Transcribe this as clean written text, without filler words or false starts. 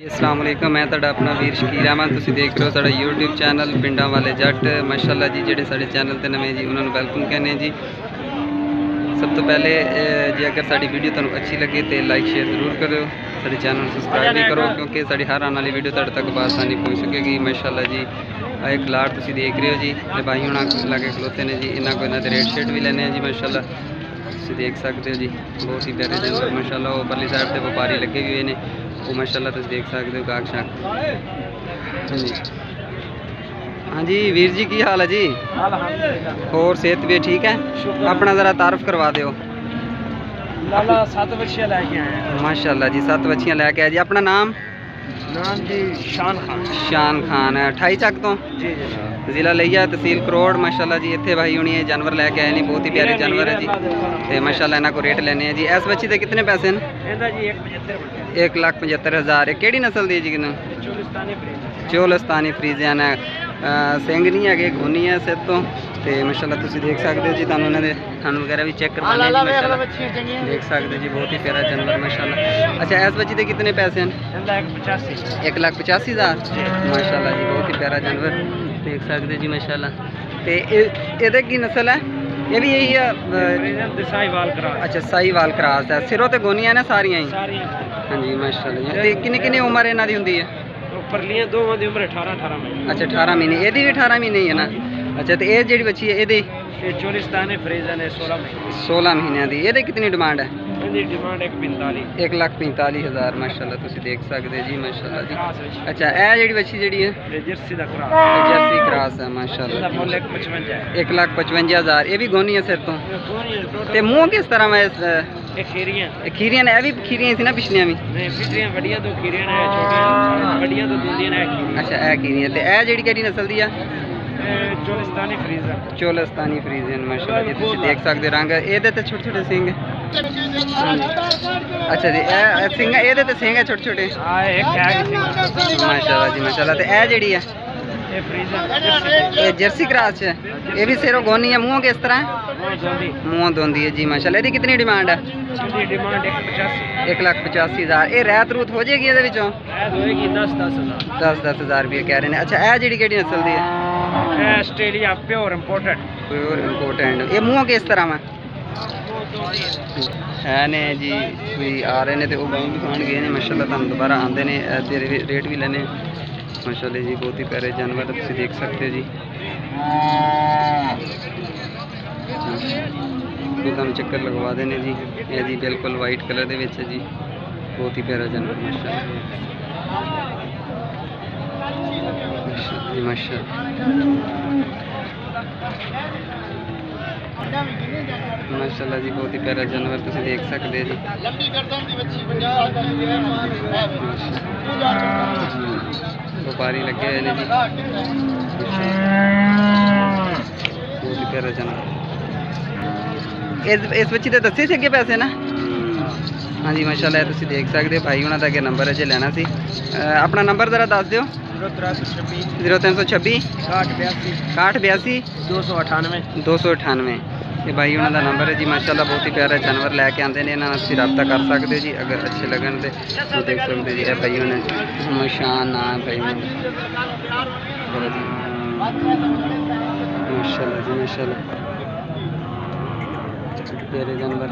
अस्सलाम वालेकुम, मैं तुहाडा अपना वीर शकीर अहमद। तुसीं देख रहे हो साडा यूट्यूब चैनल पिंडां वाले जट। माशाअल्लाह जी, जेडे साडे चैनल ते नवे जी उन्होंने वेलकम कहने जी। सब तो पहले जी अगर साडी वीडियो तुहानूं अच्छी लगे तो लाइक शेयर जरूर करो, साडे चैनल सबसक्राइब भी करो क्योंकि साडी हर आने वाली वीडियो तुहाडे तक बासानी पहुँच सकेगी। माशाअल्लाह जी, एक लाट तुसीं देख रहे हो जी, ते भाई हुणां लागे खलोते ने जी, इन्हां को इन्हां दे रेट शेट भी लैने जी। माशाअल्लाह तुसीं देख सकते हो जी, बहुत ही प्यारे जानवर माशाअल्लाह। वो परली साइड से व्यापारी लगे हुए हैं, वो माशाअल्लाह तुसीं देख सकते हो गाहक शाक। हाँ जी, हाँ जी वीर जी, की हाल है जी? और सेहत भी ठीक है? अपना ज़रा तारफ करवा दो। लाला 7 बच्चियां लेके आए हैं। माशाअल्लाह जी, 7 बच्चियां लेके आए जी। अपना नाम? नाम जी शान खान। शान खान है, 28 चक तो जी जनाब। जिला लिया, तहसील करोड़। माशाअल्लाह जी, इतने भाई हुणी जानवर लैके आए हैं, बहुत ही प्यारे जानवर है जी। तो माशाअल्लाह इन्हों को रेट लेने हैं जी। इस बच्ची के कितने पैसे हैं? जी 1,75,000। केड़ी नस्ल दी जी? चोलिस्तानी फ्रीज। चोलिस्तानी फ्रीजियन है, सिंग नहीं है, खूनी है सिर तो। माशाअल्लाह तुसीं देख सकते हो जी, तुहानूं इन्हां दे थन वगैरह भी चेक करवाने जी। माशाअल्लाह देख सकते हो जी, बहुत ही प्यारा जानवर माशाअल्लाह। अच्छा, इस बच्ची के कितने पैसे हैं? 1,85,000। माशाअल्लाह जी, बहुत ही प्यारा जानवर देख सकते हो जी माशाअल्लाह। तो ये की नस्ल है? ये भी यही है? अच्छा, साहीवाल क्रॉस है। सिरों ते गोनियां ने सारियां ही? हाँ जी माशाअल्लाह। तो किन्नी किन्नी उम्र इन्हां दी हुंदी है? परलियां दोवां दी उम्र 18 महीने। अच्छा, 18 महीने। ये भी 18 महीने ही है ना? अच्छा, तो ये जी बच्ची है ये चोलिस्तानी फ्रीज है 16 महीने। 16 महीनों की। ये कितनी डिमांड है? डिमांड 1,45,000। माशाअल्लाह तुसीं देख सकते हो जी माशाअल्लाह जी। अच्छा, ये जी बच्ची जी है जर्सी दा क्रॉस। जर्सी क्रॉस है माशाअल्लाह। 1,55,000। ये भी गोनी है सिर तो मुँह किस तरह में? खीरियां ने? भी खीरियां सी ना पिछलियां भी? अच्छा, ए खीरियां। तो ए जेड़ी केड़ी नस्ल दी है? चोलिस्तानी फ्रीज। चोलिस्तानी फ्रीजियन माशाअल्लाह जी, तुसीं देख सकते हो रंग। ये छोटे छोटे सिंग। अच्छा जी, ए सिंग ये सिंग है छोटे छोटे माशाअल्लाह जी माशाअल्लाह। तो ए जेड़ी है ये जर्सी क्रॉस है, ये भी सिरों गोनी है, मुँह किस तरह है? मुँह धोंदी है जी माशाअल्लाह। इसकी कितनी डिमांड है? 1,85,000। ये रैत रूत हो जाएगी ये? 10,000 रुपये कह रहे हैं। अच्छा, ये जी केड़ी नस्ल दी है? Australia pure imported. Pure imported. ये मुँह किस तरह में है ने जी? कोई आ रहे हैं तो वो गाँव भी खान गए हैं माशाअल्लाह। तुम दोबारा आते हैं, रेट भी लेने माशाअल्लाह जी। बहुत ही प्यारे जानवर तुम देख सकते हो जी। तुम चक्कर लगवा देने जी। ये जी बिल्कुल वाइट कलर दे विच है जी, बहुत ही प्यारा जानवर माशाअल्लाह जी माशाअल्लाह। माशाअल्लाह जी, बहुत ही प्यारा जानवर तुम देख सकते हो जी। व्यापारी लगे हुए हैं जी, बहुत ही प्यारा जानवर। इस बच्ची के दसे से अगे पैसे ना? हाँ जी माशाअल्लाह, तुम देख सकते हो। भाई उन्होंने अगे नंबर है जो लेना सी। अपना नंबर ज़रा दस दो। 0326 6182 298। ये भाई उन्होंने नंबर है जी माशाअल्लाह। बहुत ही प्यारा जानवर लैके आते हैं, इन्होंने तुम रब्ता कर सकते हो जी अगर अच्छे लगन तो देख सकते हो जी। ये भाई उन्हें मशान ना है भाई माशाअल्लाह जी माशाअल्लाह, प्यारे जानवर।